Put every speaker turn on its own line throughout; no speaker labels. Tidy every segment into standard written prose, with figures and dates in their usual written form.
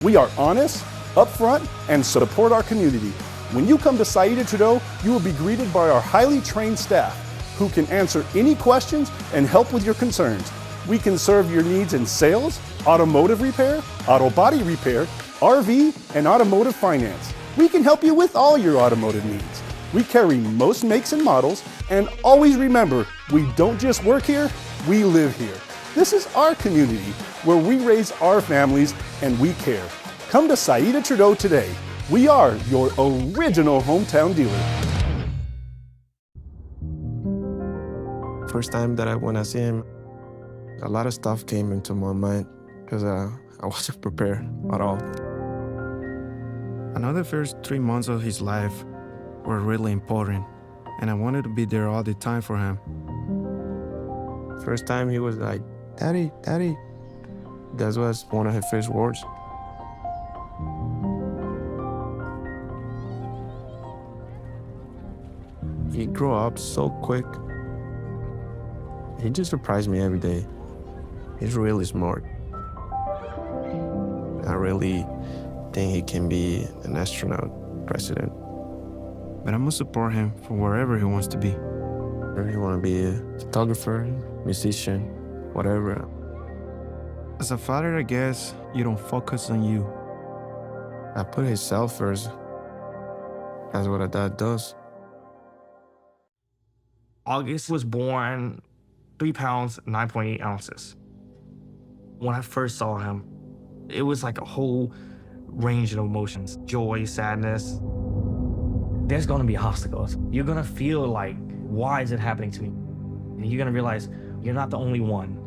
We are honest, upfront, and support our community. When you come to Saida Trudeau, you will be greeted by our highly trained staff who can answer any questions and help with your concerns. We can serve your needs in sales, automotive repair, auto body repair, RV, and automotive finance. We can help you with all your automotive needs. We carry most makes and models, and always remember, we don't just work here, we live here. This is our community where we raise our families and we care. Come to Saida Trudeau today. We are your original hometown dealer.
First time that when I see him, a lot of stuff came into my mind because I wasn't prepared at all.
I know the first 3 months of his life were really important, and I wanted to be there all the time for him.
First time he was like, "Daddy, Daddy." That was one of his first words. He grew up so quick. He just surprised me every day. He's really smart. I really think he can be an astronaut, president.
But I'm gonna support him for wherever he wants to be.
If you want to be a photographer, musician, whatever.
As a father, I guess you don't focus on you.
I put himself first. That's what a dad does.
August was born 3 pounds, 9.8 ounces. When I first saw him, it was like a whole range of emotions. Joy, sadness. There's gonna be obstacles. You're gonna feel like, why is it happening to me? And you're gonna realize you're not the only one.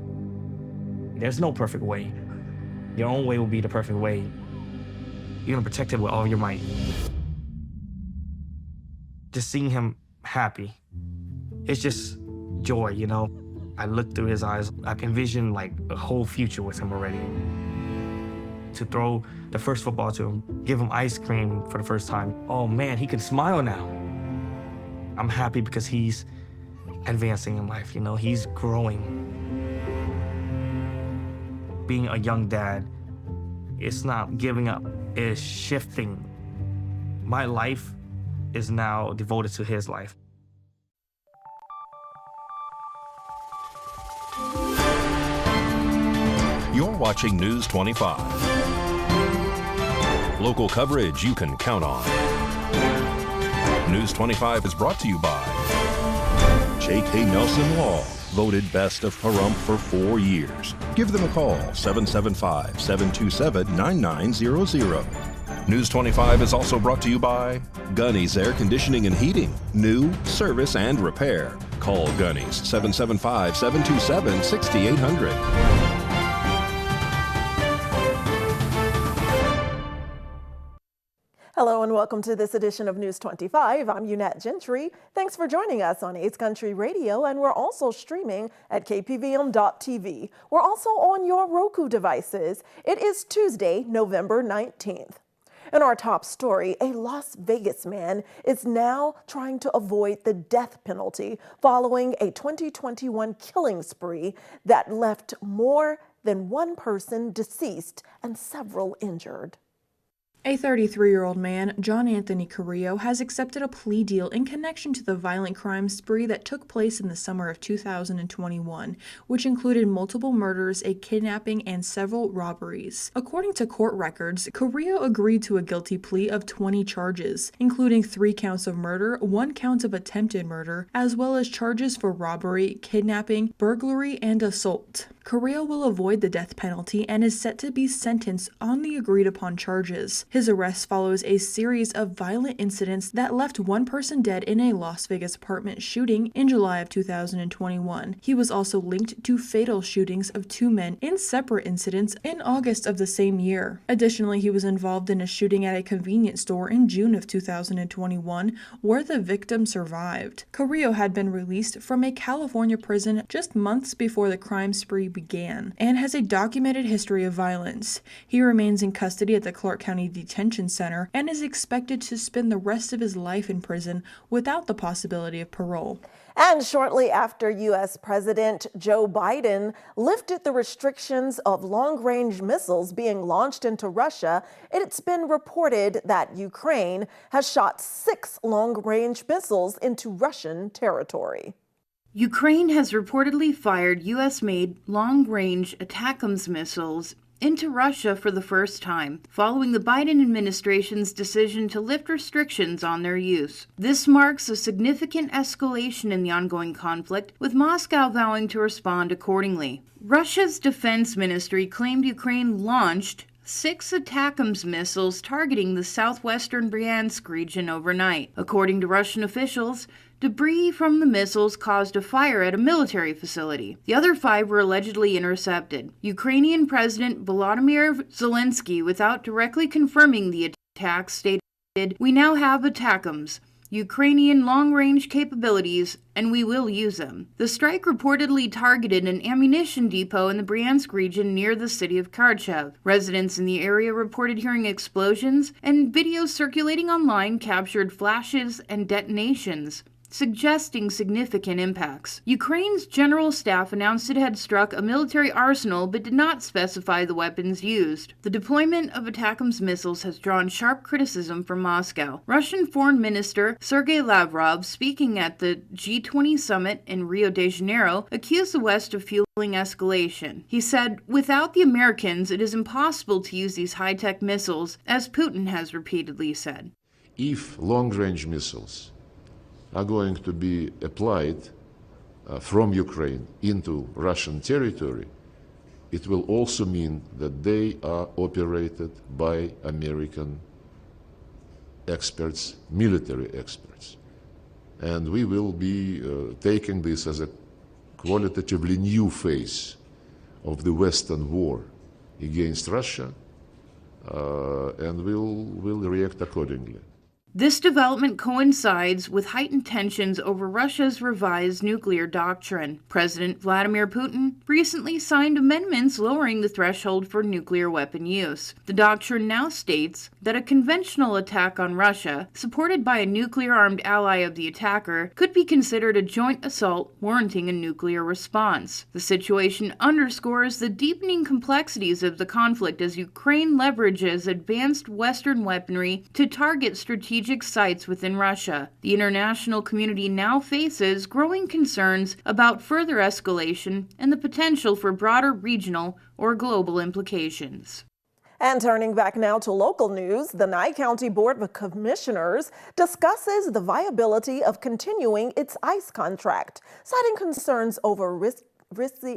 There's no perfect way. Your own way will be the perfect way. You're gonna protect it with all your might. Just seeing him happy, it's just joy, you know? I look through his eyes, I envision like a whole future with him already. To throw the first football to him, give him ice cream for the first time. Oh man, he can smile now. I'm happy because he's advancing in life, you know? He's growing. Being a young dad, it's not giving up, it's shifting. My life is now devoted to his life.
You're watching News 25. Local coverage you can count on. News 25 is brought to you by J.K. Nelson Law, voted best of Pahrump for 4 years. Give them a call, 775-727-9900. News 25 is also brought to you by Gunny's Air Conditioning and Heating. New, service, and repair. Call Gunny's, 775-727-6800.
Hello and welcome to this edition of News 25. I'm Unat Gentry. Thanks for joining us on 8th Country Radio, and we're also streaming at KPVM.TV. We're also on your Roku devices. It is Tuesday, November 19th. In our top story, a Las Vegas man is now trying to avoid the death penalty following a 2021 killing spree that left more than one person deceased and several injured.
A 33-year-old man, John Anthony Carrillo, has accepted a plea deal in connection to the violent crime spree that took place in the summer of 2021, which included multiple murders, a kidnapping, and several robberies. According to court records, Carrillo agreed to a guilty plea of 20 charges, including 3 counts of murder, 1 count of attempted murder, as well as charges for robbery, kidnapping, burglary, and assault. Carrillo will avoid the death penalty and is set to be sentenced on the agreed-upon charges. His arrest follows a series of violent incidents that left one person dead in a Las Vegas apartment shooting in July of 2021. He was also linked to fatal shootings of 2 men in separate incidents in August of the same year. Additionally, he was involved in a shooting at a convenience store in June of 2021, where the victim survived. Carrillo had been released from a California prison just months before the crime spree began, and has a documented history of violence. He remains in custody at the Clark County Detention Center and is expected to spend the rest of his life in prison without the possibility of parole.
And shortly after U.S. President Joe Biden lifted the restrictions of long-range missiles being launched into Russia, it's been reported that Ukraine has shot 6 long-range missiles into Russian territory.
Ukraine has reportedly fired U.S.-made long-range ATACMS missiles into Russia for the first time, following the Biden administration's decision to lift restrictions on their use. This marks a significant escalation in the ongoing conflict, with Moscow vowing to respond accordingly. Russia's defense ministry claimed Ukraine launched 6 ATACMS missiles targeting the southwestern Bryansk region overnight. According to Russian officials, debris from the missiles caused a fire at a military facility. The other 5 were allegedly intercepted. Ukrainian President Volodymyr Zelensky, without directly confirming the attack, stated, "We now have ATACMS, Ukrainian long-range capabilities, and we will use them." The strike reportedly targeted an ammunition depot in the Bryansk region near the city of Kharkiv. Residents in the area reported hearing explosions, and videos circulating online captured flashes and detonations, suggesting significant impacts. Ukraine's general staff announced it had struck a military arsenal but did not specify the weapons used. The deployment of ATACMS missiles has drawn sharp criticism from Moscow. Russian Foreign Minister Sergei Lavrov, speaking at the G20 summit in Rio de Janeiro, accused the West of fueling escalation. He said, "Without the Americans, it is impossible to use these high-tech missiles," as Putin has repeatedly said.
If long-range missiles are going to be applied from Ukraine into Russian territory, it will also mean that they are operated by American experts, military experts. And we will be taking this as a qualitatively new phase of the Western war against Russia, and we'll react accordingly.
This development coincides with heightened tensions over Russia's revised nuclear doctrine. President Vladimir Putin recently signed amendments lowering the threshold for nuclear weapon use. The doctrine now states that a conventional attack on Russia, supported by a nuclear-armed ally of the attacker, could be considered a joint assault warranting a nuclear response. The situation underscores the deepening complexities of the conflict as Ukraine leverages advanced Western weaponry to target strategic sites within Russia. The international community now faces growing concerns about further escalation and the potential for broader regional or global implications.
And turning back now to local news, the Nye County Board of Commissioners discusses the viability of continuing its ICE contract, citing concerns over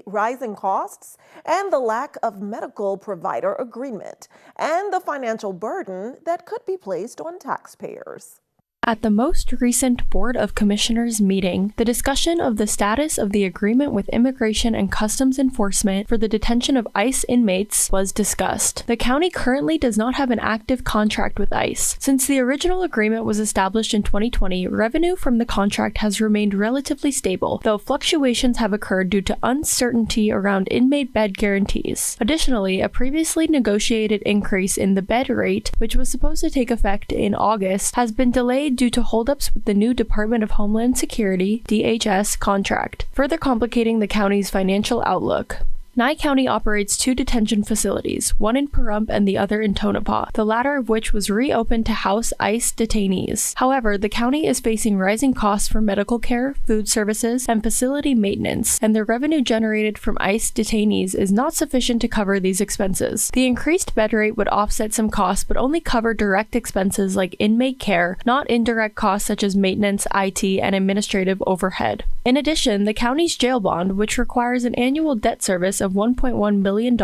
rising costs and the lack of medical provider agreement, and the financial burden that could be placed on taxpayers.
At the most recent Board of Commissioners meeting, the discussion of the status of the agreement with Immigration and Customs Enforcement for the detention of ICE inmates was discussed. The county currently does not have an active contract with ICE. Since the original agreement was established in 2020, revenue from the contract has remained relatively stable, though fluctuations have occurred due to uncertainty around inmate bed guarantees. Additionally, a previously negotiated increase in the bed rate, which was supposed to take effect in August, has been delayed due to holdups with the new Department of Homeland Security (DHS) contract, further complicating the county's financial outlook. Nye County operates 2 detention facilities, one in Pahrump and the other in Tonopah, the latter of which was reopened to house ICE detainees. However, the county is facing rising costs for medical care, food services, and facility maintenance, and the revenue generated from ICE detainees is not sufficient to cover these expenses. The increased bed rate would offset some costs but only cover direct expenses like inmate care, not indirect costs such as maintenance, IT, and administrative overhead. In addition, the county's jail bond, which requires an annual debt service of $1.1 million,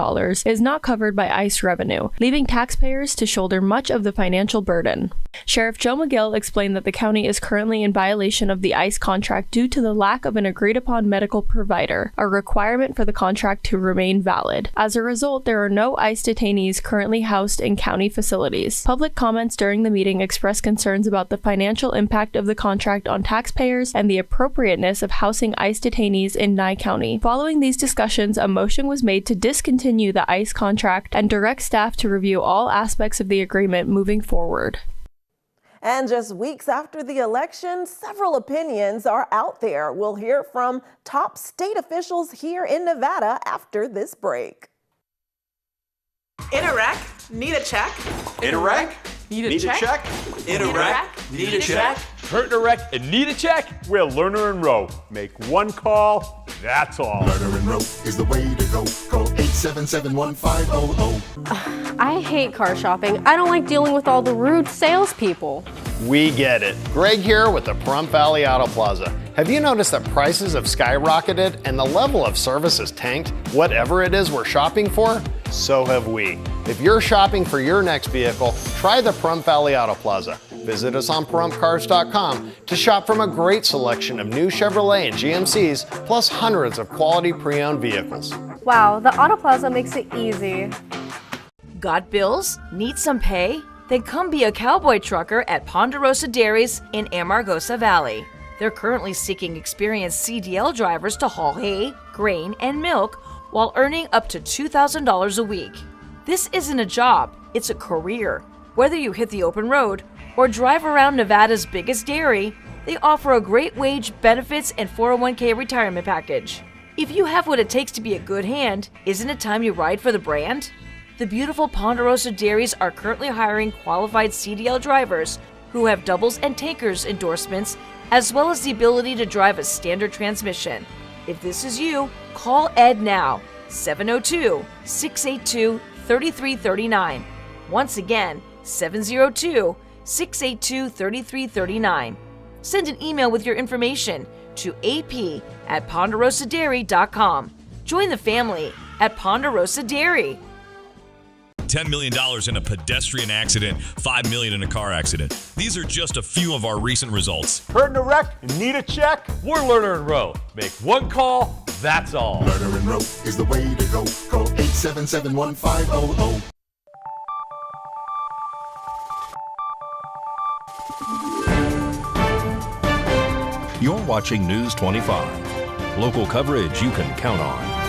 is not covered by ICE revenue, leaving taxpayers to shoulder much of the financial burden. Sheriff Joe McGill explained that the county is currently in violation of the ICE contract due to the lack of an agreed-upon medical provider, a requirement for the contract to remain valid. As a result, there are no ICE detainees currently housed in county facilities. Public comments during the meeting expressed concerns about the financial impact of the contract on taxpayers and the appropriateness of housing ICE detainees in Nye County. Following these discussions, a motion was made to discontinue the ICE contract and direct staff to review all aspects of the agreement moving forward.
And just weeks after the election, several opinions are out there. We'll hear from top state officials here in Nevada after this break.
In a wreck, need a check.
In a wreck,
need a check.
In a wreck, need a check.
Hurt in a wreck and need a check? We're Lerner and Rowe. Make one call, that's all.
Lerner and Rowe is the way to go. Call 877-1500.
I hate car shopping. I don't like dealing with all the rude salespeople.
We get it. Greg here with the Pahrump Valley Auto Plaza. Have you noticed that prices have skyrocketed and the level of service has tanked? Whatever it is we're shopping for, so have we. If you're shopping for your next vehicle, try the Pahrump Valley Auto Plaza. Visit us on PahrumpCars.com to shop from a great selection of new Chevrolet and GMCs, plus hundreds of quality pre-owned vehicles.
Wow, the Auto Plaza makes it easy.
Got bills? Need some pay? Then come be a cowboy trucker at Ponderosa Dairies in Amargosa Valley. They're currently seeking experienced CDL drivers to haul hay, grain, and milk while earning up to $2,000 a week. This isn't a job, it's a career. Whether you hit the open road or drive around Nevada's biggest dairy, they offer a great wage, benefits, and 401k retirement package. If you have what it takes to be a good hand, isn't it time you ride for the brand? The beautiful Ponderosa Dairies are currently hiring qualified CDL drivers who have doubles and tankers endorsements, as well as the ability to drive a standard transmission. If this is you, call Ed now, 702-682-3339. Once again, 702-682-3339. Send an email with your information to ap@ponderosadairy.com. Join the family at Ponderosa Dairy.
$10 million in a pedestrian accident, $5 million in a car accident. These are just a few of our recent results.
Hurt in a wreck and need a check? We're Lerner and Rowe. Make one call, that's all.
Lerner and Rowe is the way to go. Call 877-1500.
You're watching News 25. Local coverage you can count on.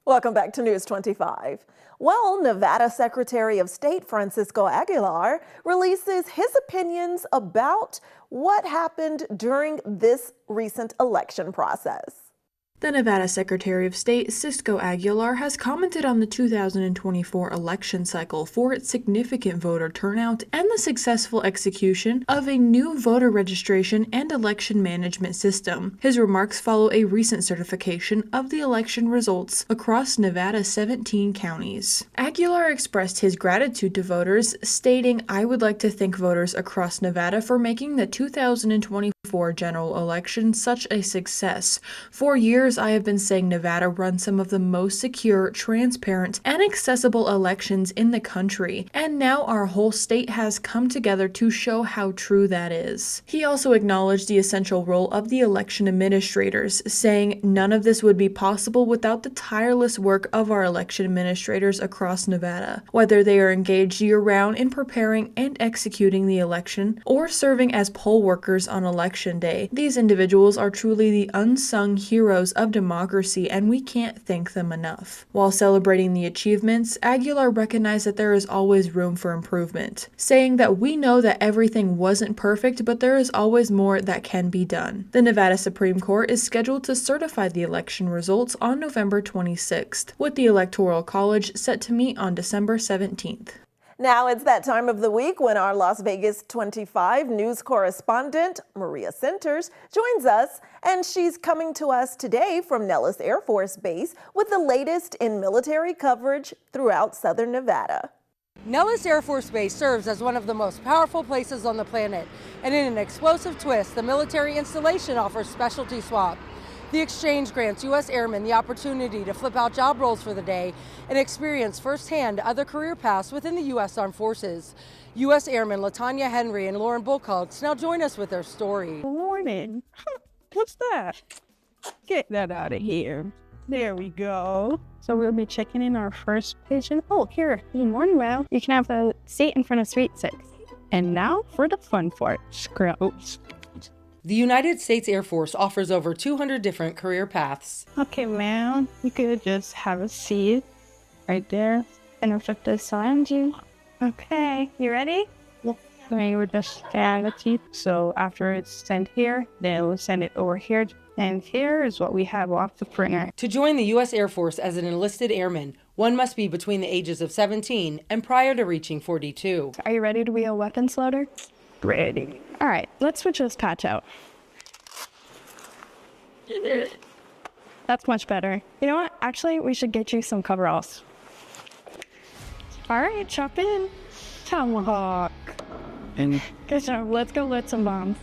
Welcome back to News 25. Well, Nevada Secretary of State Francisco Aguilar releases his opinions about what happened during this recent election process.
The Nevada Secretary of State, Cisco Aguilar, has commented on the 2024 election cycle for its significant voter turnout and the successful execution of a new voter registration and election management system. His remarks follow a recent certification of the election results across Nevada's 17 counties. Aguilar expressed his gratitude to voters, stating, "I would like to thank voters across Nevada for making the 2024 general election such a success. For years, I have been saying Nevada runs some of the most secure, transparent, and accessible elections in the country, and now our whole state has come together to show how true that is." He also acknowledged the essential role of the election administrators, saying, "None of this would be possible without the tireless work of our election administrators across Nevada. Whether they are engaged year-round in preparing and executing the election, or serving as poll workers on election day, these individuals are truly the unsung heroes of democracy, and we can't thank them enough." While celebrating the achievements, Aguilar recognized that there is always room for improvement, saying that we know that everything wasn't perfect, but there is always more that can be done. The Nevada Supreme Court is scheduled to certify the election results on November 26th, with the Electoral College set to meet on December 17th.
Now it's that time of the week when our Las Vegas 25 news correspondent, Maria Centers, joins us, and she's coming to us today from Nellis Air Force Base with the latest in military coverage throughout Southern Nevada.
Nellis Air Force Base serves as one of the most powerful places on the planet, and in an explosive twist, the military installation offers specialty swap. The exchange grants U.S. airmen the opportunity to flip out job roles for the day and experience firsthand other career paths within the U.S. Armed Forces. U.S. Airmen Latanya Henry and Lauren Bullcox now join us with their story.
Good morning. What's that? Get that out of here. There we go. So we'll be checking in our first patient. Oh, here. Good morning, ma'am. You can have a seat in front of Suite 6. And now for the fun part. Oops.
The United States Air Force offers over 200 different career paths.
Okay, ma'am, you could just have a seat right there. gonna flip this around you. Okay, you ready? Yeah. We would just scan the teeth. So after it's sent here, then we'll send it over here. And here is what we have off the printer.
To join the U.S. Air Force as an enlisted airman, one must be between the ages of 17 and prior to reaching 42.
Are you ready to be a weapons loader? Ready. All right, let's switch this patch out. That's much better. You know what? Actually, we should get you some coveralls. All right, chop in. Tomahawk.
And
Good job. Let's go lit some bombs.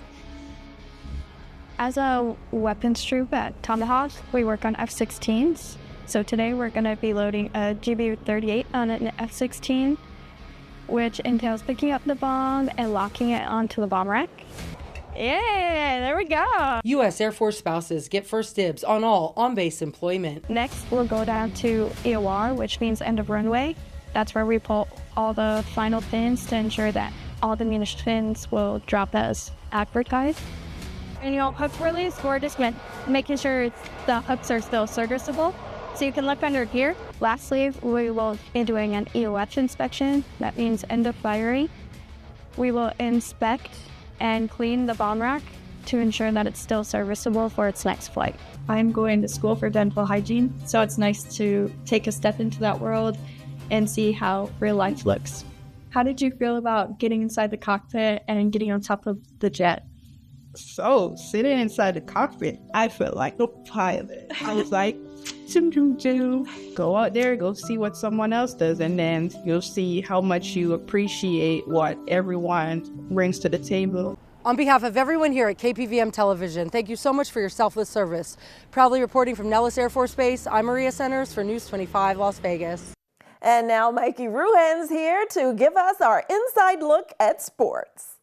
As a weapons troop at Tomahawk, we work on F-16s. So today we're going to be loading a GBU-38 on an F-16, which entails picking up the bomb and locking it onto the bomb rack. Yeah, there we go.
U.S. Air Force spouses get first dibs on all on-base employment.
Next, we'll go down to EOR, which means end of runway. That's where we pull all the final pins to ensure that all the munitions will drop as advertised. Annual hook release, we're just making sure the hooks are still serviceable. So you can look under here. Lastly, we will be doing an EOF inspection. That means end of firing. We will inspect and clean the bomb rack to ensure that it's still serviceable for its next flight.
I'm going to school for dental hygiene, so it's nice to take a step into that world and see how real life looks. How did you feel about getting inside the cockpit and getting on top of the jet?
So, sitting inside the cockpit, I felt like a pilot. I was like, go out there, go see what someone else does, and then you'll see how much you appreciate what everyone brings to the table.
On behalf of everyone here at KPVM Television, thank you so much for your selfless service. Proudly reporting from Nellis Air Force Base, I'm Maria Centers for News 25 Las Vegas.
And now Mikey Ruhan's here to give us our inside look at sports.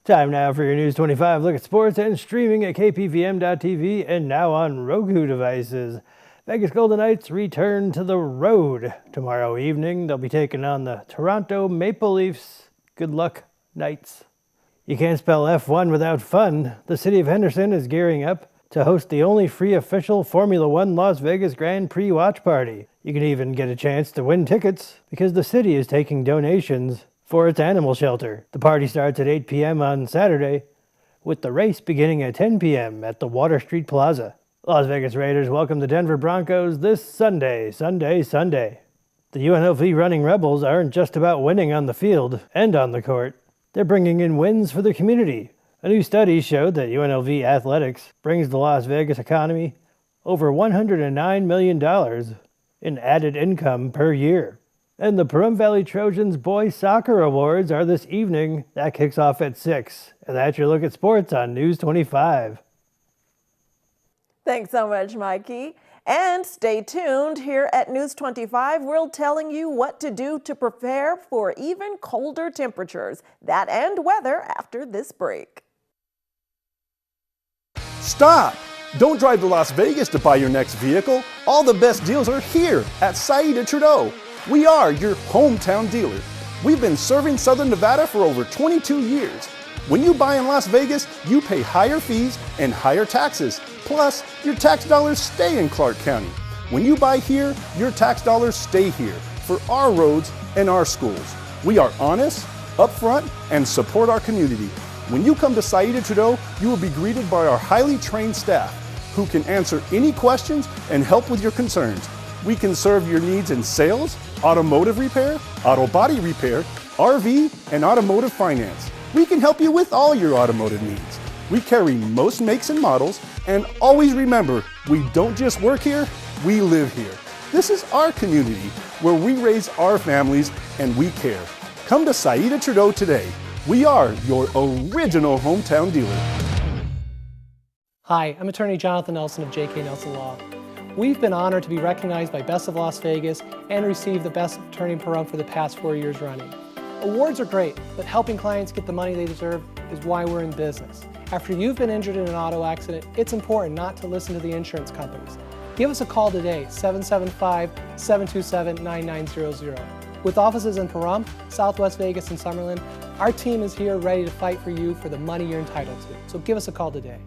Time now for your News 25 look at sports and streaming at KPVM.TV and now on Roku devices. Vegas Golden Knights return to the road tomorrow evening. They'll be taking on the Toronto Maple Leafs. Good luck, Knights. You can't spell F1 without fun. The city of Henderson is gearing up to host the only free official Formula One Las Vegas Grand Prix watch party. You can even get a chance to win tickets because the city is taking donations for its animal shelter. The party starts at 8 p.m. on Saturday, with the race beginning at 10 p.m. at the Water Street Plaza. Las Vegas Raiders welcome the Denver Broncos this Sunday. The UNLV Running Rebels aren't just about winning on the field and on the court. They're bringing in wins for the community. A new study showed that UNLV athletics brings the Las Vegas economy over $109 million in added income per year. And the Pahrump Valley Trojans Boys Soccer Awards are this evening. That kicks off at 6. And that's your look at sports on News 25.
Thanks so much, Mikey. And stay tuned. Here at News 25, we're telling you what to do to prepare for even colder temperatures. That and weather after this break.
Stop! Don't drive to Las Vegas to buy your next vehicle. All the best deals are here at Saida Trudeau. We are your hometown dealer. We've been serving Southern Nevada for over 22 years. When you buy in Las Vegas, you pay higher fees and higher taxes. Plus, your tax dollars stay in Clark County. When you buy here, your tax dollars stay here for our roads and our schools. We are honest, upfront, and support our community. When you come to Saida Trudeau, you will be greeted by our highly trained staff who can answer any questions and help with your concerns. We can serve your needs in sales, automotive repair, auto body repair, RV, and automotive finance. We can help you with all your automotive needs. We carry most makes and models, and always remember, we don't just work here, we live here. This is our community where we raise our families and we care. Come to Saida Trudeau today. We are your original hometown dealer.
Hi, I'm attorney Jonathan Nelson of J.K. Nelson Law. We've been honored to be recognized by Best of Las Vegas and receive the Best Attorney in Pahrump for the past 4 years running. Awards are great, but helping clients get the money they deserve, is why we're in business. After you've been injured in an auto accident, it's important not to listen to the insurance companies. Give us a call today, 775-727-9900. With offices in Pahrump, Southwest Vegas, and Summerlin, our team is here ready to fight for you for the money you're entitled to. So give us a call today.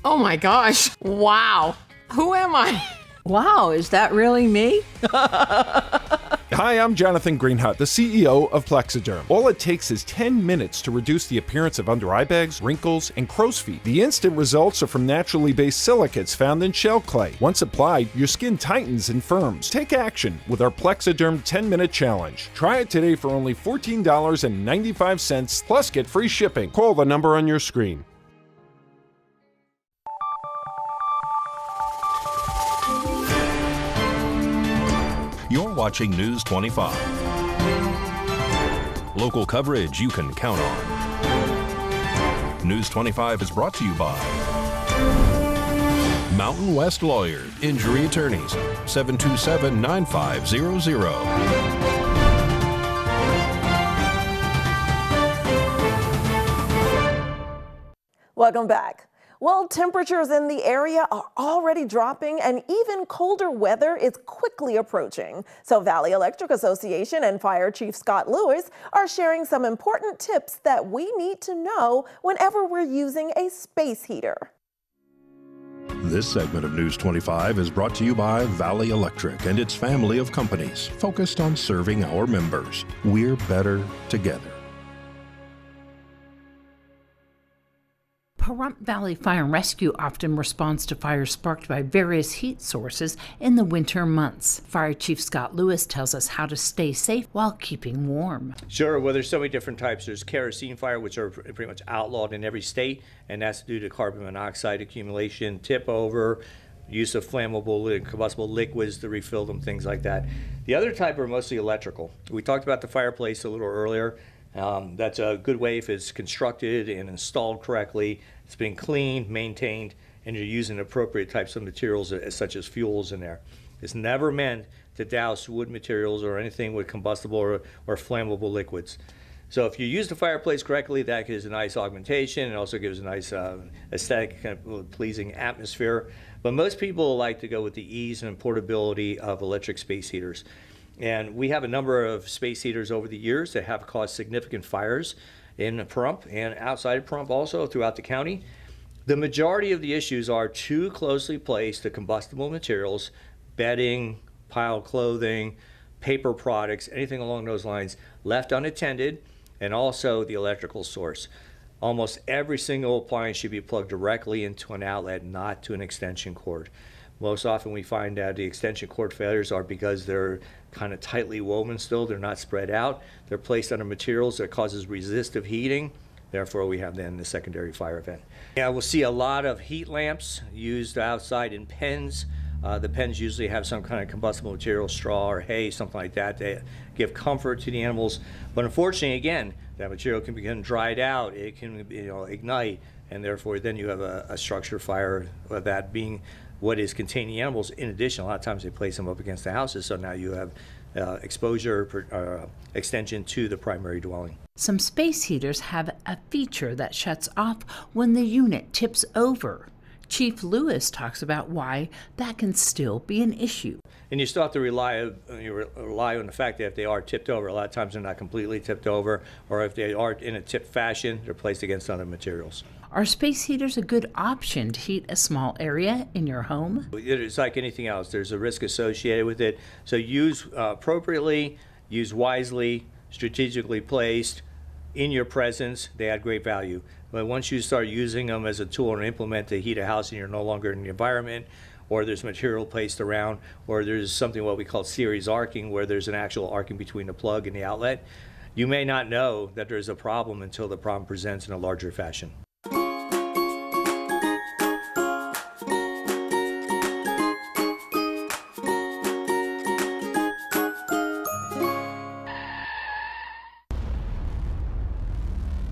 Oh my gosh. Wow. Who am I? Wow, is that really me?
Hi, I'm Jonathan Greenhut, the CEO of Plexiderm. All it takes is 10 minutes to reduce the appearance of under eye bags, wrinkles, and crow's feet. The instant results are from naturally based silicates found in shell clay. Once applied, your skin tightens and firms. Take action with our Plexiderm 10-minute challenge. Try it today for only $14.95, plus get free shipping. Call the number on your screen.
You're watching News 25. Local coverage you can count on. News 25 is brought to you by Mountain West Lawyer, Injury Attorneys, 727-9500.
Welcome back. Well, temperatures in the area are already dropping and even colder weather is quickly approaching. So Valley Electric Association and Fire Chief Scott Lewis are sharing some important tips that we need to know whenever we're using a space heater.
This segment of News 25 is brought to you by Valley Electric and its family of companies focused on serving our members. We're better together.
Pahrump Valley Fire and Rescue often responds to fires sparked by various heat sources in the winter months. Fire Chief Scott Lewis tells us how to stay safe while keeping warm.
Sure, well, there's so many different types. There's kerosene fire, which are pretty much outlawed in every state, and that's due to carbon monoxide accumulation, tip over, use of flammable combustible liquids to refill them, things like that. The other type are mostly electrical. We talked about the fireplace a little earlier. That's a good way if it's constructed and installed correctly, it's been cleaned, maintained, and you're using appropriate types of materials such as fuels in there. It's never meant to douse wood materials or anything with combustible or flammable liquids. So if you use the fireplace correctly, that gives a nice augmentation and also gives a nice aesthetic, kind of pleasing atmosphere. But most people like to go with the ease and portability of electric space heaters. And we have a number of space heaters over the years that have caused significant fires in Pahrump and outside of Pahrump also throughout the county. The majority of the issues are too closely placed to combustible materials, bedding, piled clothing, paper products, anything along those lines, left unattended, and also the electrical source. Almost every single appliance should be plugged directly into an outlet, not to an extension cord. Most often we find that the extension cord failures are because they're kind of tightly woven still, they're not spread out, they're placed under materials that causes resistive heating, therefore we have then the secondary fire event. Yeah, we'll see a lot of heat lamps used outside in pens. The pens usually have some kind of combustible material, straw or hay, something like that. They give comfort to the animals, but unfortunately, again, that material can become dried out, it can ignite, and therefore then you have a structure fire, that being what is containing animals. In addition, a lot of times they place them up against the houses, so now you have exposure extension to the primary dwelling.
Some space heaters have a feature that shuts off when the unit tips over. Chief Lewis talks about why that can still be an issue.
And you still have to rely on the fact that if they are tipped over, a lot of times they're not completely tipped over, or if they are in a tipped fashion, they're placed against other materials.
Are space heaters a good option to heat a small area in your home?
It's like anything else. There's a risk associated with it. So use appropriately, use wisely, strategically placed, in your presence. They add great value. But once you start using them as a tool and implement to heat a house and you're no longer in the environment, or there's material placed around, or there's something what we call series arcing, where there's an actual arcing between the plug and the outlet, you may not know that there's a problem until the problem presents in a larger fashion.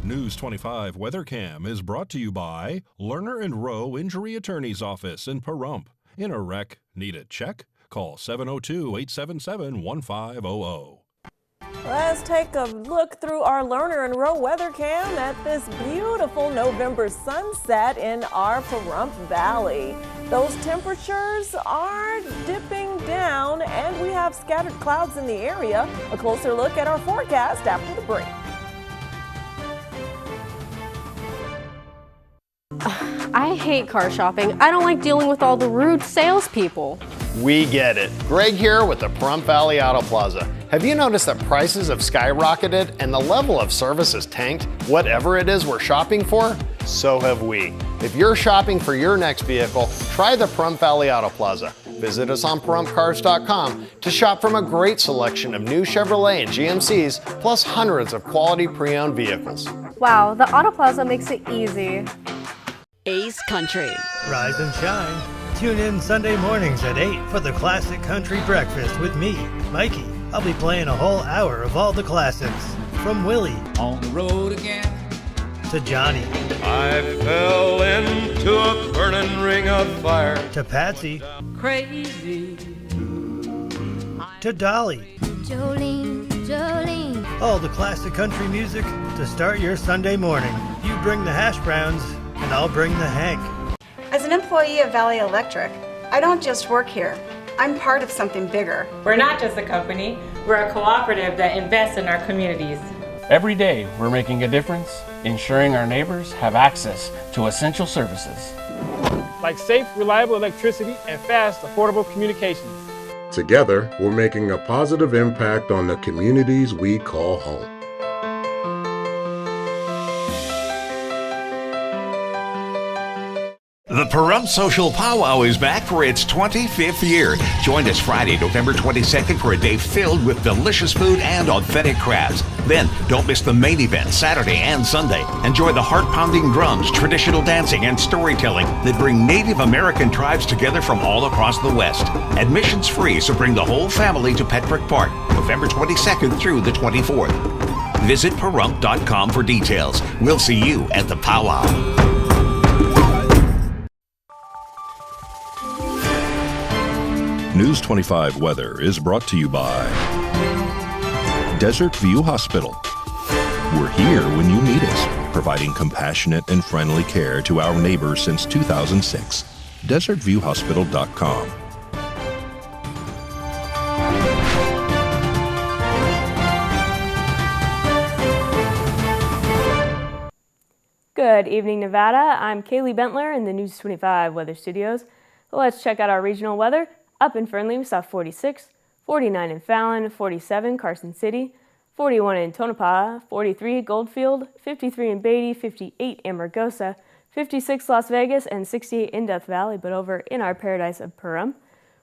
News 25 WeatherCam is brought to you by Lerner & Rowe Injury Attorney's Office in Pahrump. In a wreck, need a check? Call 702-877-1500.
Let's take a look through our Learner and Row weather cam at this beautiful November sunset in our Pahrump Valley. Those temperatures are dipping down and we have scattered clouds in the area. A closer look at our forecast after the break.
I hate car shopping. I don't like dealing with all the rude salespeople.
We get it. Greg here with the Pahrump Valley Auto Plaza. Have you noticed that prices have skyrocketed and the level of service has tanked? Whatever it is we're shopping for, so have we. If you're shopping for your next vehicle, try the Pahrump Valley Auto Plaza. Visit us on PahrumpCars.com to shop from a great selection of new Chevrolet and GMCs, plus hundreds of quality pre-owned vehicles.
Wow, the Auto Plaza makes it easy.
Ace Country.
Rise and shine. Tune in Sunday mornings at 8 for the Classic Country Breakfast with me, Mikey. I'll be playing a whole hour of all the classics. From Willie. On the road again. To Johnny.
I fell into a burning ring of fire.
To Patsy.
Crazy.
To Dolly.
Jolene, Jolene.
All the classic country music to start your Sunday morning. You bring the hash browns, and I'll bring the Hank.
As an employee of Valley Electric, I don't just work here. I'm part of something bigger.
We're not just a company, we're a cooperative that invests in our communities.
Every day, we're making a difference, ensuring our neighbors have access to essential services.
Like safe, reliable electricity and fast, affordable communications.
Together, we're making a positive impact on the communities we call home.
The Pahrump Social Powwow is back for its 25th year. Join us Friday, November 22nd for a day filled with delicious food and authentic crafts. Then, don't miss the main event Saturday and Sunday. Enjoy the heart-pounding drums, traditional dancing, and storytelling that bring Native American tribes together from all across the West. Admission's free, so bring the whole family to Pettrick Park, November 22nd through the 24th. Visit Pahrump.com for details. We'll see you at the powwow.
News 25 weather is brought to you by Desert View Hospital. We're here when you need us, providing compassionate and friendly care to our neighbors since 2006. DesertViewHospital.com.
Good evening, Nevada. I'm Kaylee Bentler in the News 25 Weather Studios. Let's check out our regional weather. Up in Fernley, we saw 46, 49 in Fallon, 47 Carson City, 41 in Tonopah, 43 Goldfield, 53 in Beatty, 58 Amargosa, 56 Las Vegas, and 68 in Death Valley. But over in our paradise of Pahrump,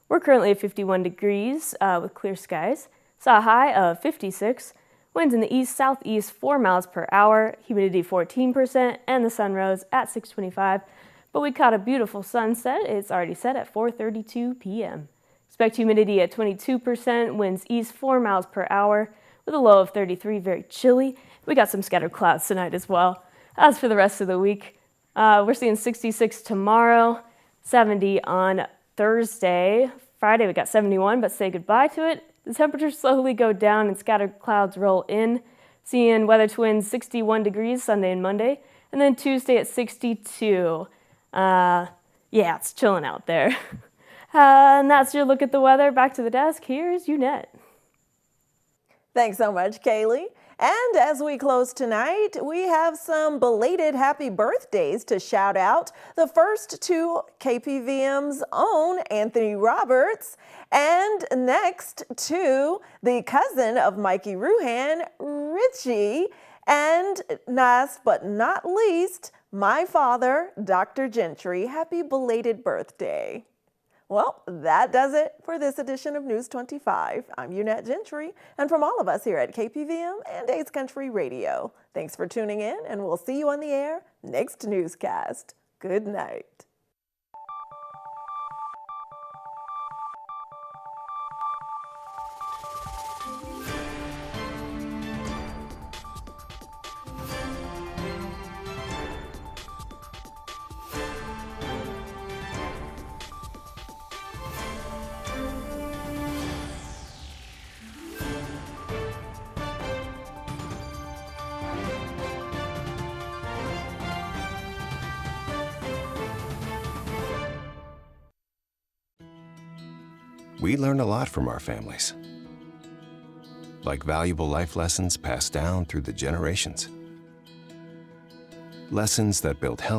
we're currently at 51 degrees with clear skies. Saw a high of 56, winds in the east-southeast 4 miles per hour, humidity 14%, and the sun rose at 6:25. But we caught a beautiful sunset. It's already set at 4:32 p.m. Expect humidity at 22%, winds east 4 miles per hour with a low of 33, very chilly. We got some scattered clouds tonight as well. As for the rest of the week, we're seeing 66 tomorrow, 70 on Thursday. Friday we got 71, but say goodbye to it. The temperatures slowly go down and scattered clouds roll in. Seeing weather twins 61 degrees Sunday and Monday, and then Tuesday at 62. Yeah, it's chilling out there. And that's your look at the weather. Back to the desk. Here's Unette.
Thanks so much, Kaylee. And as we close tonight, we have some belated happy birthdays to shout out. The first to KPVM's own Anthony Roberts, and next to the cousin of Mikey Ruhan, Richie, and last but not least, my father, Dr. Gentry. Happy belated birthday. Well, that does it for this edition of News 25. I'm Unette Gentry, and from all of us here at KPVM and Ace Country Radio, thanks for tuning in, and we'll see you on the air next newscast. Good night.
We learn a lot from our families, like valuable life lessons passed down through the generations. Lessons that build health.